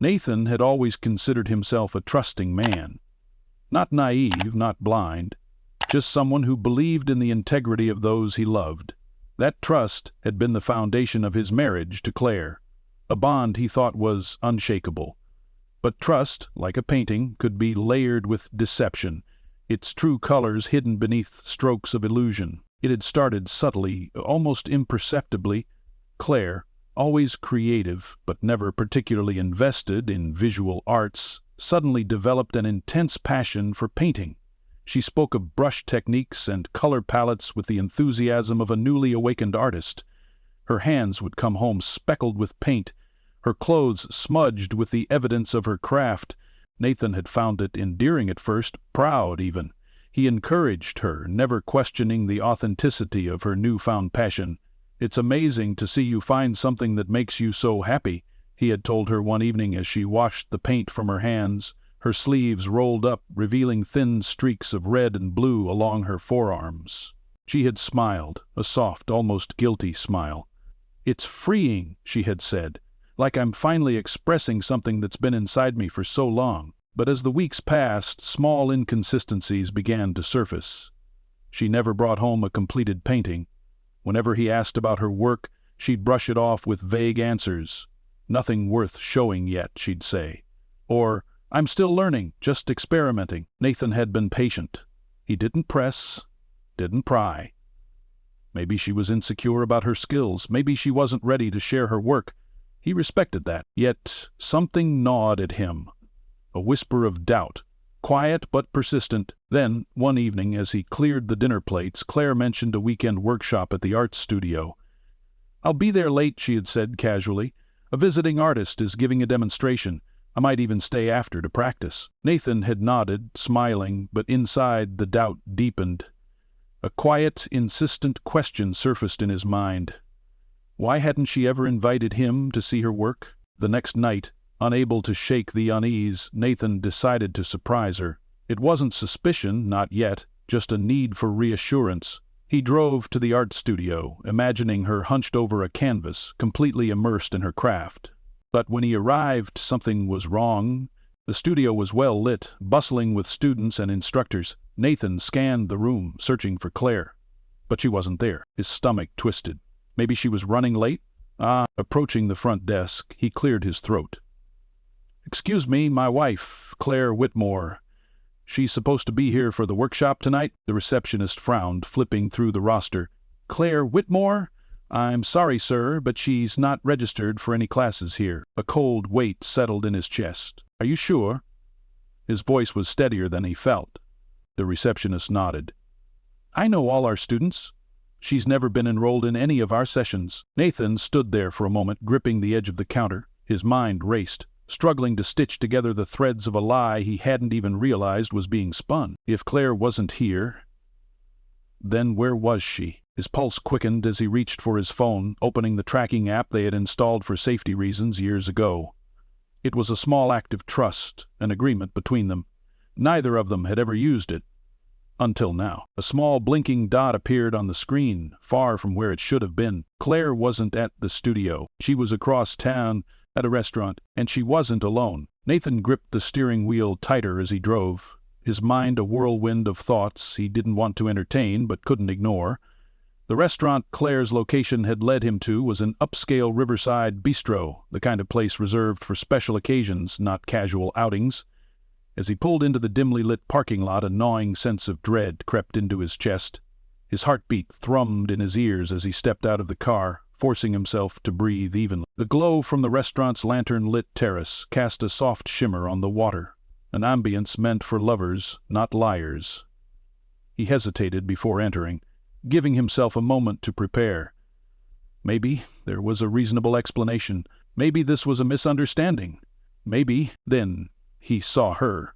Nathan had always considered himself a trusting man. Not naive, not blind, just someone who believed in the integrity of those he loved. That trust had been the foundation of his marriage to Claire, a bond he thought was unshakable. But trust, like a painting, could be layered with deception, its true colors hidden beneath strokes of illusion. It had started subtly, almost imperceptibly. Claire, always creative but never particularly invested in visual arts, suddenly developed an intense passion for painting. She spoke of brush techniques and color palettes with the enthusiasm of a newly awakened artist. Her hands would come home speckled with paint, her clothes smudged with the evidence of her craft. Nathan had found it endearing at first, proud even. He encouraged her, never questioning the authenticity of her newfound passion. "It's amazing to see you find something that makes you so happy," he had told her one evening as she washed the paint from her hands, her sleeves rolled up, revealing thin streaks of red and blue along her forearms. She had smiled, a soft, almost guilty smile. "It's freeing," she had said, "like I'm finally expressing something that's been inside me for so long." But as the weeks passed, small inconsistencies began to surface. She never brought home a completed painting. Whenever he asked about her work, she'd brush it off with vague answers. "Nothing worth showing yet," she'd say. Or, "I'm still learning, just experimenting." Nathan had been patient. He didn't press, didn't pry. Maybe she was insecure about her skills. Maybe she wasn't ready to share her work. He respected that. Yet something gnawed at him. A whisper of doubt, quiet but persistent. Then, one evening, as he cleared the dinner plates, Claire mentioned a weekend workshop at the art studio. "I'll be there late," she had said casually. "A visiting artist is giving a demonstration. I might even stay after to practice." Nathan had nodded, smiling, but inside the doubt deepened. A quiet, insistent question surfaced in his mind. Why hadn't she ever invited him to see her work? The next night, unable to shake the unease, Nathan decided to surprise her. It wasn't suspicion, not yet, just a need for reassurance. He drove to the art studio, imagining her hunched over a canvas, completely immersed in her craft. But when he arrived, something was wrong. The studio was well lit, bustling with students and instructors. Nathan scanned the room, searching for Claire. But she wasn't there. His stomach twisted. Maybe she was running late? Approaching the front desk, he cleared his throat. "Excuse me, my wife, Claire Whitmore. She's supposed to be here for the workshop tonight?" The receptionist frowned, flipping through the roster. "Claire Whitmore? I'm sorry, sir, but she's not registered for any classes here." A cold weight settled in his chest. "Are you sure?" His voice was steadier than he felt. The receptionist nodded. "I know all our students. She's never been enrolled in any of our sessions." Nathan stood there for a moment, gripping the edge of the counter. His mind raced, struggling to stitch together the threads of a lie he hadn't even realized was being spun. If Claire wasn't here, then where was she? His pulse quickened as he reached for his phone, opening the tracking app they had installed for safety reasons years ago. It was a small act of trust, an agreement between them. Neither of them had ever used it. Until now. A small blinking dot appeared on the screen, far from where it should have been. Claire wasn't at the studio. She was across town, at a restaurant, and she wasn't alone. Nathan gripped the steering wheel tighter as he drove, his mind a whirlwind of thoughts he didn't want to entertain but couldn't ignore. The restaurant Claire's location had led him to was an upscale riverside bistro, the kind of place reserved for special occasions, not casual outings. As he pulled into the dimly lit parking lot, a gnawing sense of dread crept into his chest. His heartbeat thrummed in his ears as he stepped out of the car, forcing himself to breathe evenly. The glow from the restaurant's lantern-lit terrace cast a soft shimmer on the water, an ambience meant for lovers, not liars. He hesitated before entering, giving himself a moment to prepare. Maybe there was a reasonable explanation. Maybe this was a misunderstanding. Maybe, then, he saw her.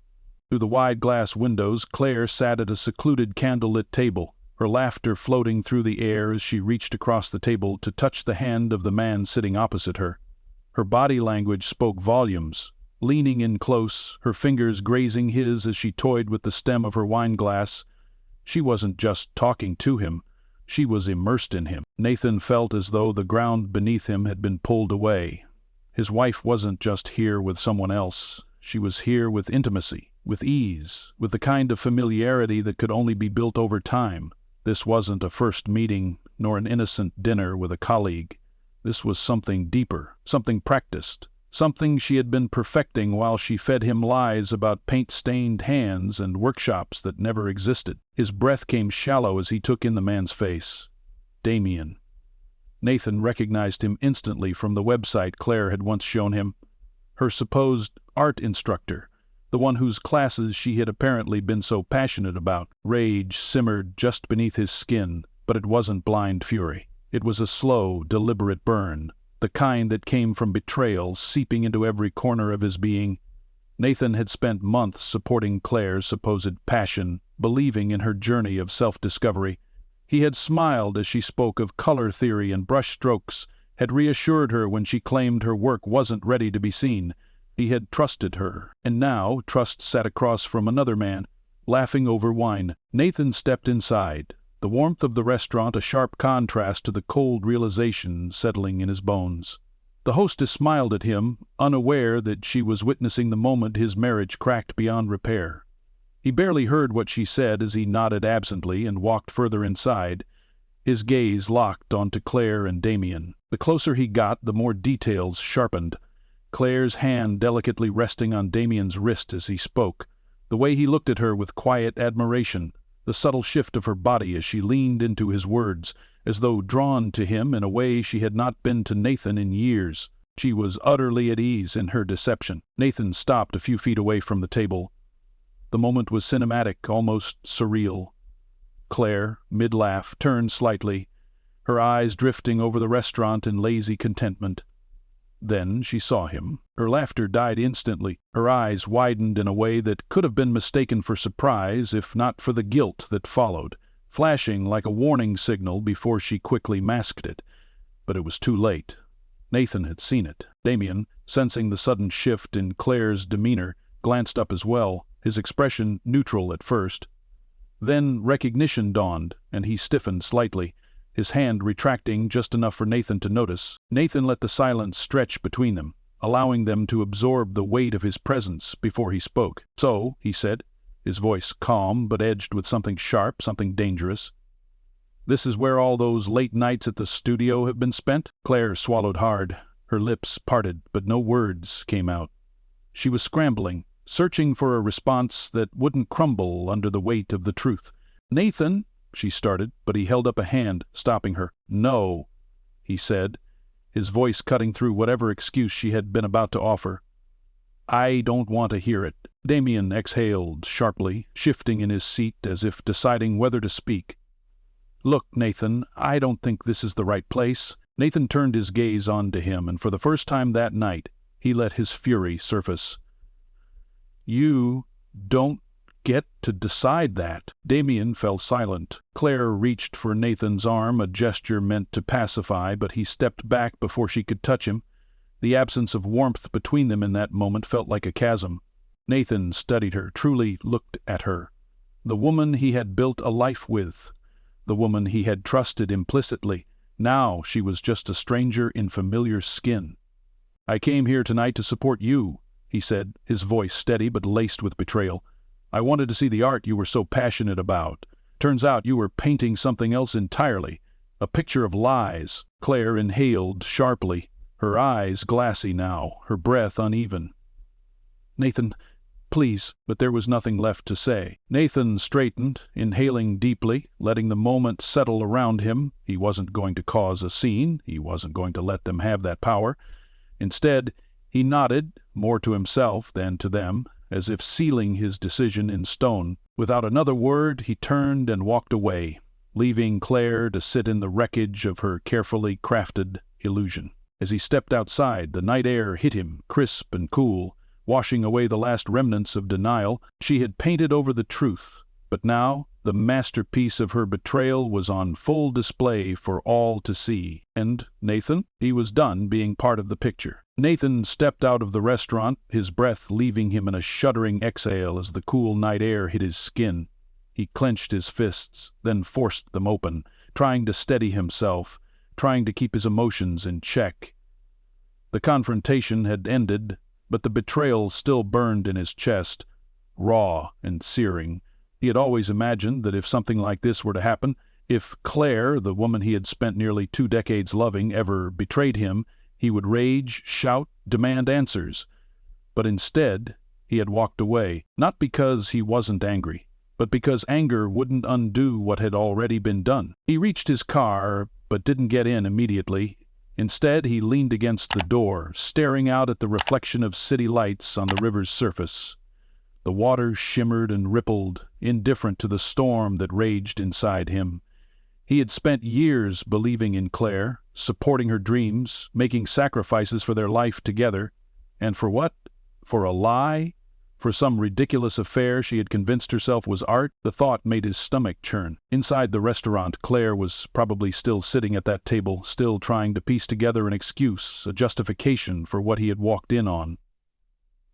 Through the wide glass windows, Claire sat at a secluded candle-lit table, her laughter floating through the air as she reached across the table to touch the hand of the man sitting opposite her. Her body language spoke volumes. Leaning in close, her fingers grazing his as she toyed with the stem of her wine glass, she wasn't just talking to him, she was immersed in him. Nathan felt as though the ground beneath him had been pulled away. His wife wasn't just here with someone else. She was here with intimacy, with ease, with the kind of familiarity that could only be built over time. This wasn't a first meeting, nor an innocent dinner with a colleague. This was something deeper, something practiced, something she had been perfecting while she fed him lies about paint-stained hands and workshops that never existed. His breath came shallow as he took in the man's face. Damien. Nathan recognized him instantly from the website Claire had once shown him. Her supposed art instructor, the one whose classes she had apparently been so passionate about. Rage simmered just beneath his skin, but it wasn't blind fury. It was a slow, deliberate burn, the kind that came from betrayal seeping into every corner of his being. Nathan had spent months supporting Claire's supposed passion, believing in her journey of self-discovery. He had smiled as she spoke of color theory and brushstrokes, had reassured her when she claimed her work wasn't ready to be seen. He had trusted her, and now trust sat across from another man, laughing over wine. Nathan stepped inside, the warmth of the restaurant a sharp contrast to the cold realization settling in his bones. The hostess smiled at him, unaware that she was witnessing the moment his marriage cracked beyond repair. He barely heard what she said as he nodded absently and walked further inside, his gaze locked onto Claire and Damien. The closer he got, the more details sharpened. Claire's hand delicately resting on Damien's wrist as he spoke, the way he looked at her with quiet admiration, the subtle shift of her body as she leaned into his words, as though drawn to him in a way she had not been to Nathan in years. She was utterly at ease in her deception. Nathan stopped a few feet away from the table. The moment was cinematic, almost surreal. Claire, mid-laugh, turned slightly, her eyes drifting over the restaurant in lazy contentment. Then she saw him. Her laughter died instantly. Her eyes widened in a way that could have been mistaken for surprise if not for the guilt that followed, flashing like a warning signal before she quickly masked it. But it was too late. Nathan had seen it. Damien, sensing the sudden shift in Claire's demeanor, glanced up as well, his expression neutral at first. Then recognition dawned, and he stiffened slightly, his hand retracting just enough for Nathan to notice. Nathan let the silence stretch between them, allowing them to absorb the weight of his presence before he spoke. "So," he said, his voice calm but edged with something sharp, something dangerous. "This is where all those late nights at the studio have been spent?" Claire swallowed hard. Her lips parted, but no words came out. She was scrambling, searching for a response that wouldn't crumble under the weight of the truth. "Nathan," she started, but he held up a hand, stopping her. "No," he said, his voice cutting through whatever excuse she had been about to offer. "I don't want to hear it." Damien exhaled sharply, shifting in his seat as if deciding whether to speak. "Look, Nathan, I don't think this is the right place." Nathan turned his gaze onto him, and for the first time that night, he let his fury surface. "You don't get to decide that." Damien fell silent. Claire reached for Nathan's arm, a gesture meant to pacify, but he stepped back before she could touch him. The absence of warmth between them in that moment felt like a chasm. Nathan studied her, truly looked at her. The woman he had built a life with. The woman he had trusted implicitly. Now she was just a stranger in familiar skin. "I came here tonight to support you," he said, his voice steady but laced with betrayal. "I wanted to see the art you were so passionate about. Turns out you were painting something else entirely. A picture of lies." Claire inhaled sharply, her eyes glassy now, her breath uneven. "Nathan, please," but there was nothing left to say. Nathan straightened, inhaling deeply, letting the moment settle around him. He wasn't going to cause a scene. He wasn't going to let them have that power. Instead, he nodded, more to himself than to them, as if sealing his decision in stone. Without another word, he turned and walked away, leaving Claire to sit in the wreckage of her carefully crafted illusion. As he stepped outside, the night air hit him, crisp and cool, washing away the last remnants of denial. She had painted over the truth, but now the masterpiece of her betrayal was on full display for all to see. And Nathan? He was done being part of the picture. Nathan stepped out of the restaurant, his breath leaving him in a shuddering exhale as the cool night air hit his skin. He clenched his fists, then forced them open, trying to steady himself, trying to keep his emotions in check. The confrontation had ended, but the betrayal still burned in his chest, raw and searing. He had always imagined that if something like this were to happen, if Claire, the woman he had spent nearly 2 decades loving, ever betrayed him, he would rage, shout, demand answers. But instead, he had walked away, not because he wasn't angry, but because anger wouldn't undo what had already been done. He reached his car, but didn't get in immediately. Instead, he leaned against the door, staring out at the reflection of city lights on the river's surface. The water shimmered and rippled, indifferent to the storm that raged inside him. He had spent years believing in Claire, supporting her dreams, making sacrifices for their life together. And for what? For a lie? For some ridiculous affair she had convinced herself was art? The thought made his stomach churn. Inside the restaurant, Claire was probably still sitting at that table, still trying to piece together an excuse, a justification for what he had walked in on.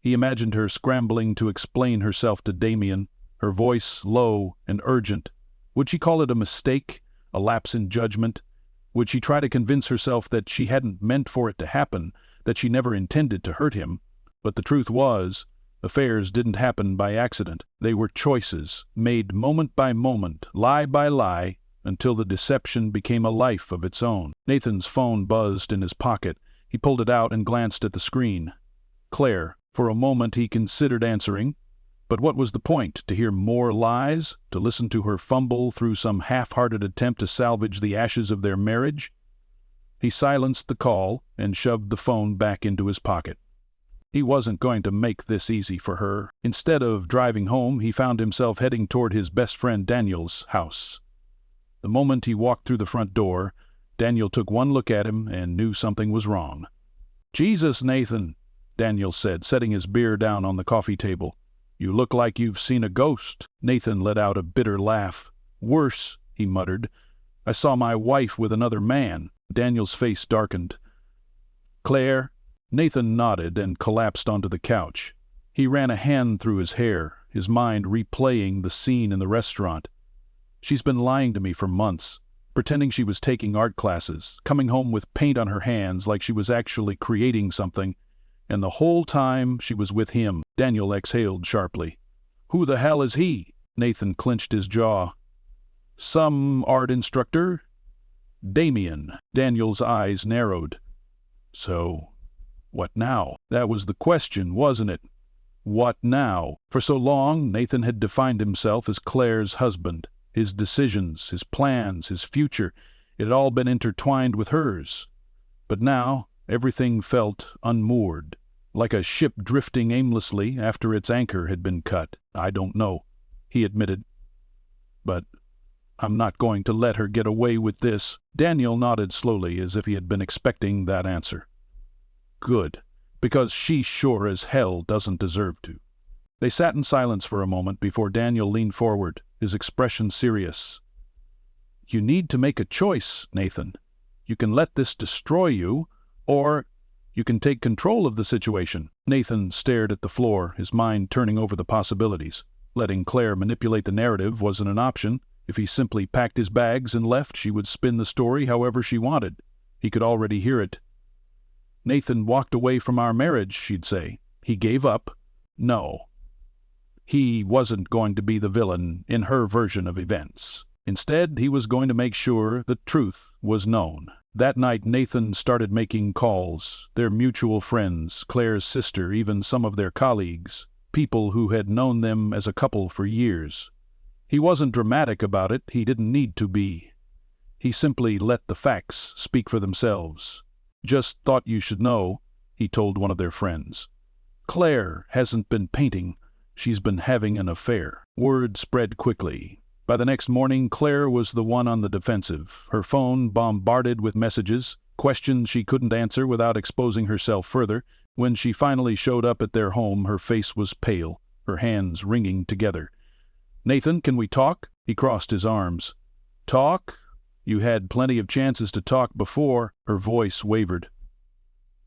He imagined her scrambling to explain herself to Damien, her voice low and urgent. Would she call it a mistake, a lapse in judgment? Would she try to convince herself that she hadn't meant for it to happen, that she never intended to hurt him? But the truth was, affairs didn't happen by accident. They were choices, made moment by moment, lie by lie, until the deception became a life of its own. Nathan's phone buzzed in his pocket. He pulled it out and glanced at the screen. Claire. For a moment he considered answering. But what was the point? To hear more lies? To listen to her fumble through some half-hearted attempt to salvage the ashes of their marriage? He silenced the call and shoved the phone back into his pocket. He wasn't going to make this easy for her. Instead of driving home, he found himself heading toward his best friend Daniel's house. The moment he walked through the front door, Daniel took one look at him and knew something was wrong. "Jesus, Nathan," Daniel said, setting his beer down on the coffee table. "You look like you've seen a ghost." Nathan let out a bitter laugh. "Worse," he muttered. "I saw my wife with another man." Daniel's face darkened. "Claire?" Nathan nodded and collapsed onto the couch. He ran a hand through his hair, his mind replaying the scene in the restaurant. "She's been lying to me for months, pretending she was taking art classes, coming home with paint on her hands like she was actually creating something. And the whole time she was with him." Daniel exhaled sharply. "Who the hell is he?" Nathan clenched his jaw. "Some art instructor?" "Damien." Daniel's eyes narrowed. "So, what now?" That was the question, wasn't it? What now? For so long, Nathan had defined himself as Claire's husband. His decisions, his plans, his future, it had all been intertwined with hers. But now, everything felt unmoored, like a ship drifting aimlessly after its anchor had been cut. "I don't know," he admitted. "But I'm not going to let her get away with this." Daniel nodded slowly, as if he had been expecting that answer. "Good, because she sure as hell doesn't deserve to." They sat in silence for a moment before Daniel leaned forward, his expression serious. "You need to make a choice, Nathan. You can let this destroy you, or you can take control of the situation." Nathan stared at the floor, his mind turning over the possibilities. Letting Claire manipulate the narrative wasn't an option. If he simply packed his bags and left, she would spin the story however she wanted. He could already hear it. "Nathan walked away from our marriage," she'd say. "He gave up." No. He wasn't going to be the villain in her version of events. Instead, he was going to make sure the truth was known. That night, Nathan started making calls. Their mutual friends, Claire's sister, even some of their colleagues, people who had known them as a couple for years. He wasn't dramatic about it. He didn't need to be. He simply let the facts speak for themselves. "Just thought you should know," he told one of their friends. "Claire hasn't been painting. She's been having an affair." Word spread quickly. By the next morning, Claire was the one on the defensive, her phone bombarded with messages, questions she couldn't answer without exposing herself further. When she finally showed up at their home, her face was pale, her hands wringing together. "Nathan, can we talk?" He crossed his arms. "Talk? You had plenty of chances to talk before." Her voice wavered.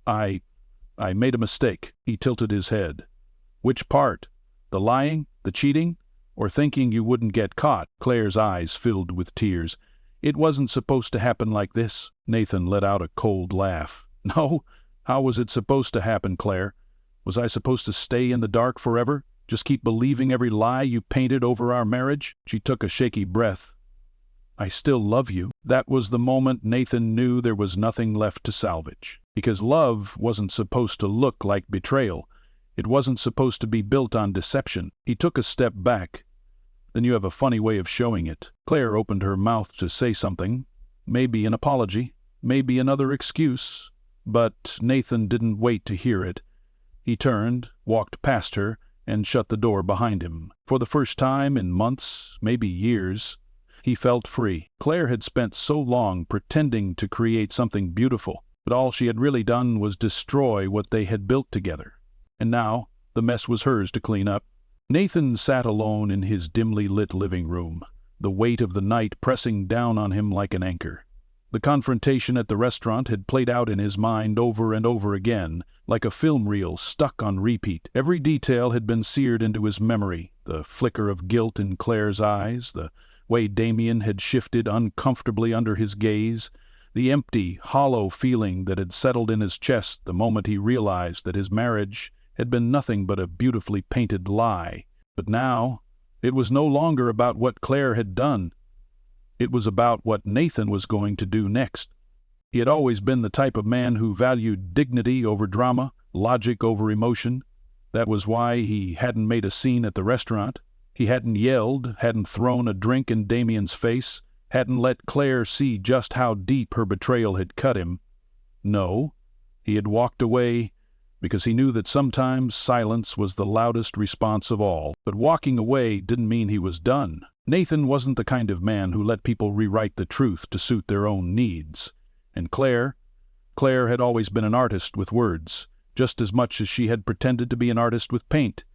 I made a mistake." He tilted his head. "Which part? The lying? The cheating? Or thinking you wouldn't get caught?" Claire's eyes filled with tears. "It wasn't supposed to happen like this." Nathan let out a cold laugh. "No, How was it supposed to happen, Claire? Was I supposed to stay in the dark forever? Just keep believing every lie you painted over our marriage? She took a shaky breath. I still love you. That was the moment Nathan knew there was nothing left to salvage. Because love wasn't supposed to look like betrayal. It wasn't supposed to be built on deception. He took a step back. Then you have a funny way of showing it. Claire opened her mouth to say something. Maybe an apology. Maybe another excuse. But Nathan didn't wait to hear it. He turned, walked past her, and shut the door behind him. For the first time in months, maybe years, he felt free. Claire had spent so long pretending to create something beautiful, but all she had really done was destroy what they had built together. And now, the mess was hers to clean up. Nathan sat alone in his dimly lit living room, the weight of the night pressing down on him like an anchor. The confrontation at the restaurant had played out in his mind over and over again, like a film reel stuck on repeat. Every detail had been seared into his memory, the flicker of guilt in Claire's eyes, the way Damien had shifted uncomfortably under his gaze, the empty, hollow feeling that had settled in his chest the moment he realized that his marriage had been nothing but a beautifully painted lie. But now, it was no longer about what Claire had done. It was about what Nathan was going to do next. He had always been the type of man who valued dignity over drama, logic over emotion. That was why he hadn't made a scene at the restaurant. He hadn't yelled, hadn't thrown a drink in Damien's face, hadn't let Claire see just how deep her betrayal had cut him. No, he had walked away because he knew that sometimes silence was the loudest response of all. But walking away didn't mean he was done. Nathan wasn't the kind of man who let people rewrite the truth to suit their own needs. And Claire had always been an artist with words, just as much as she had pretended to be an artist with paint.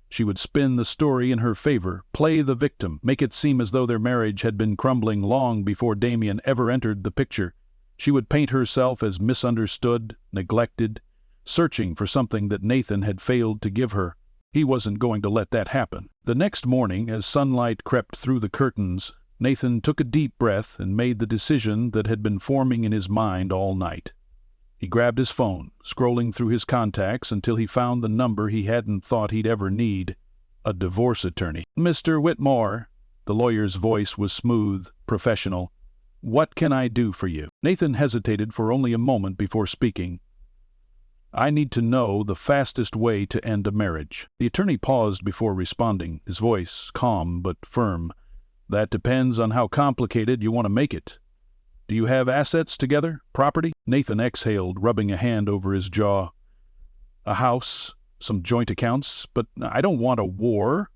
She would spin the story in her favor, play the victim, make it seem as though their marriage had been crumbling long before Damien ever entered the picture. She would paint herself as misunderstood, neglected, searching for something that Nathan had failed to give her. He wasn't going to let that happen. The next morning, as sunlight crept through the curtains, Nathan took a deep breath and made the decision that had been forming in his mind all night. He grabbed his phone, scrolling through his contacts until he found the number he hadn't thought he'd ever need: a divorce attorney. "Mr. Whitmore," the lawyer's voice was smooth, professional. "What can I do for you?" Nathan hesitated for only a moment before speaking. "I need to know the fastest way to end a marriage." The attorney paused before responding, his voice calm but firm. "That depends on how complicated you want to make it. Do you have assets together? Property?" Nathan exhaled, rubbing a hand over his jaw. "A house, some joint accounts, but I don't want a war.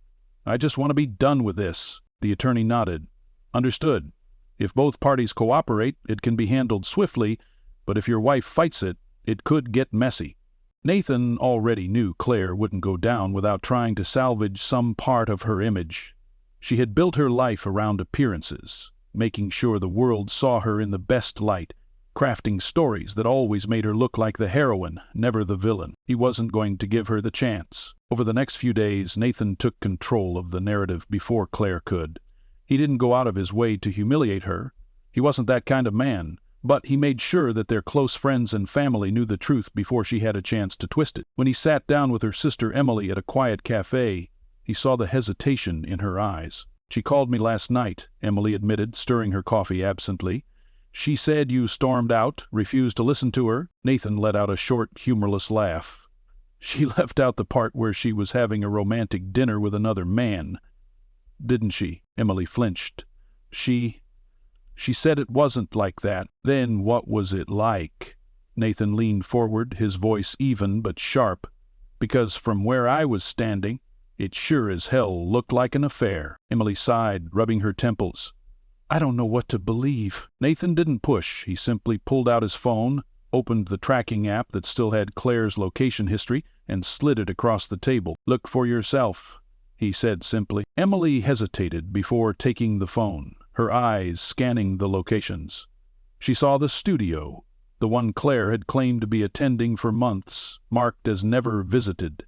I just want to be done with this." The attorney nodded. "Understood. If both parties cooperate, it can be handled swiftly, but if your wife fights it, it could get messy." Nathan already knew Claire wouldn't go down without trying to salvage some part of her image. She had built her life around appearances, making sure the world saw her in the best light, crafting stories that always made her look like the heroine, never the villain. He wasn't going to give her the chance. Over the next few days, Nathan took control of the narrative before Claire could. He didn't go out of his way to humiliate her. He wasn't that kind of man. But he made sure that their close friends and family knew the truth before she had a chance to twist it. When he sat down with her sister Emily at a quiet cafe, he saw the hesitation in her eyes. "She called me last night," Emily admitted, stirring her coffee absently. "She said you stormed out, refused to listen to her." Nathan let out a short, humorless laugh. "She left out the part where she was having a romantic dinner with another man." "Didn't she?" Emily flinched. She said it wasn't like that." "Then what was it like?" Nathan leaned forward, his voice even but sharp. "Because from where I was standing, it sure as hell looked like an affair." Emily sighed, rubbing her temples. "I don't know what to believe." Nathan didn't push. He simply pulled out his phone, opened the tracking app that still had Claire's location history, and slid it across the table. "Look for yourself," he said simply. Emily hesitated before taking the phone, her eyes scanning the locations. She saw the studio, the one Claire had claimed to be attending for months, marked as never visited.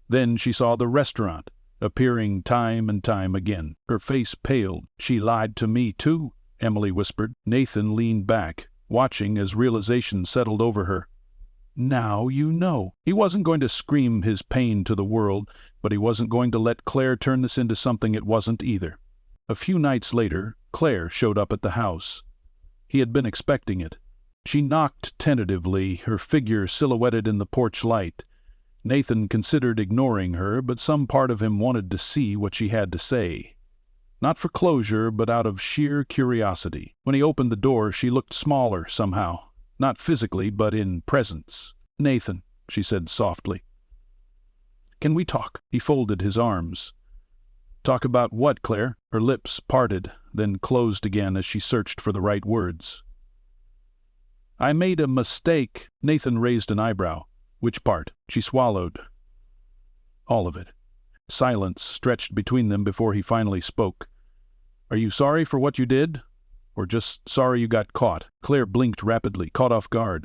Then she saw the restaurant, appearing time and time again. Her face paled. "She lied to me too," Emily whispered. Nathan leaned back, watching as realization settled over her. Now you know. He wasn't going to scream his pain to the world, but he wasn't going to let Claire turn this into something it wasn't either. A few nights later, Claire showed up at the house. He had been expecting it. She knocked tentatively, her figure silhouetted in the porch light. Nathan considered ignoring her, but some part of him wanted to see what she had to say. Not for closure, but out of sheer curiosity. When he opened the door, she looked smaller somehow. Not physically, but in presence. "Nathan," she said softly. "Can we talk?" He folded his arms. "Talk about what, Claire?" Her lips parted, then closed again as she searched for the right words. "I made a mistake." Nathan raised an eyebrow. "Which part?" She swallowed. "All of it." Silence stretched between them before he finally spoke. "Are you sorry for what you did? Or just sorry you got caught?" Claire blinked rapidly, caught off guard.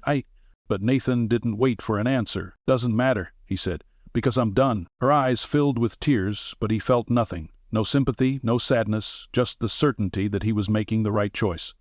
But Nathan didn't wait for an answer. "Doesn't matter," he said, "because I'm done." Her eyes filled with tears, but he felt nothing. No sympathy, no sadness, just the certainty that he was making the right choice.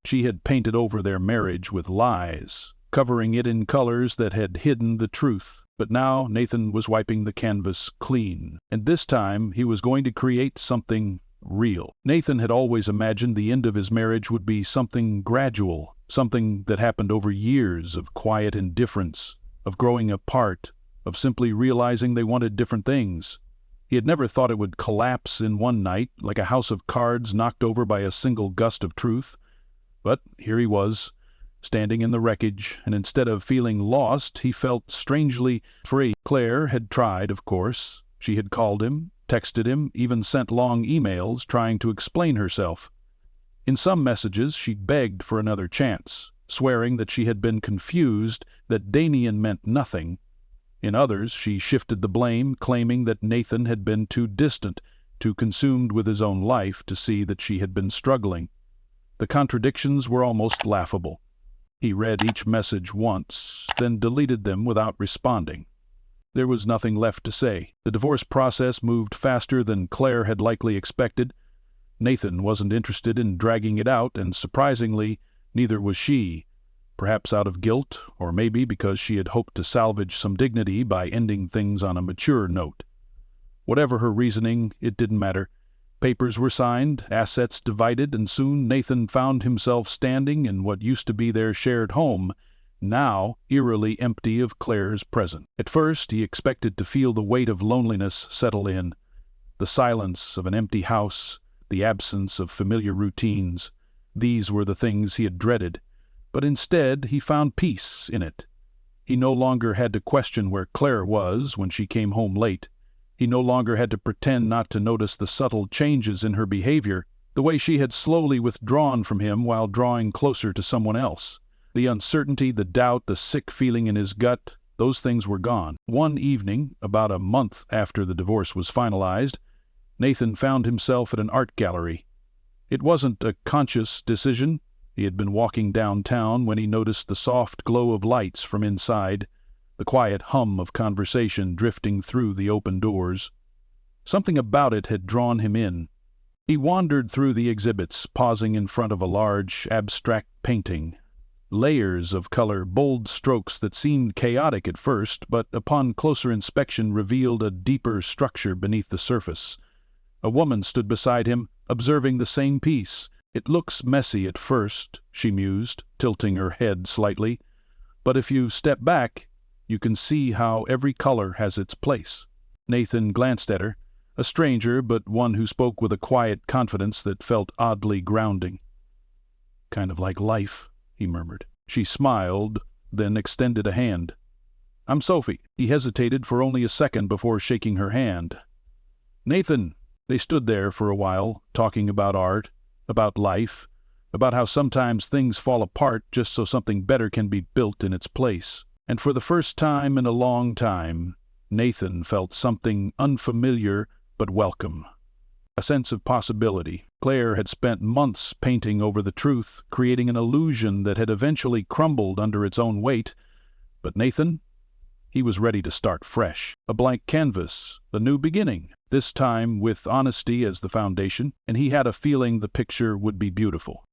She had painted over their marriage with lies, covering it in colors that had hidden the truth. But now Nathan was wiping the canvas clean, and this time he was going to create something real. Nathan had always imagined the end of his marriage would be something gradual, something that happened over years of quiet indifference, of growing apart, of simply realizing they wanted different things. He had never thought it would collapse in one night, like a house of cards knocked over by a single gust of truth. But here he was, standing in the wreckage, and instead of feeling lost, he felt strangely free. Claire had tried, of course. She had called him, texted him, even sent long emails trying to explain herself. In some messages she begged for another chance, swearing that she had been confused, that Damien meant nothing. In others she shifted the blame, claiming that Nathan had been too distant, too consumed with his own life to see that she had been struggling. The contradictions were almost laughable. He read each message once, then deleted them without responding. There was nothing left to say. The divorce process moved faster than Claire had likely expected. Nathan wasn't interested in dragging it out, and surprisingly, neither was she. Perhaps out of guilt, or maybe because she had hoped to salvage some dignity by ending things on a mature note. Whatever her reasoning, it didn't matter. Papers were signed, assets divided, and soon Nathan found himself standing in what used to be their shared home, now eerily empty of Claire's presence. At first he expected to feel the weight of loneliness settle in, the silence of an empty house, the absence of familiar routines. These were the things he had dreaded, but instead he found peace in it. He no longer had to question where Claire was when she came home late. He no longer had to pretend not to notice the subtle changes in her behavior, the way she had slowly withdrawn from him while drawing closer to someone else. The uncertainty, the doubt, the sick feeling in his gut, those things were gone. One evening, about a month after the divorce was finalized, Nathan found himself at an art gallery. It wasn't a conscious decision. He had been walking downtown when he noticed the soft glow of lights from inside, the quiet hum of conversation drifting through the open doors. Something about it had drawn him in. He wandered through the exhibits, pausing in front of a large, abstract painting. Layers of color, bold strokes that seemed chaotic at first, but upon closer inspection revealed a deeper structure beneath the surface. A woman stood beside him, observing the same piece. "It looks messy at first," she mused, tilting her head slightly. "But if you step back, you can see how every color has its place." Nathan glanced at her, a stranger, but one who spoke with a quiet confidence that felt oddly grounding. "Kind of like life," he murmured. She smiled, then extended a hand. "I'm Sophie." He hesitated for only a second before shaking her hand. "Nathan." They stood there for a while, talking about art, about life, about how sometimes things fall apart just so something better can be built in its place. And for the first time in a long time, Nathan felt something unfamiliar but welcome. A sense of possibility. Claire had spent months painting over the truth, creating an illusion that had eventually crumbled under its own weight. But Nathan? He was ready to start fresh. A blank canvas, a new beginning, this time with honesty as the foundation, and he had a feeling the picture would be beautiful.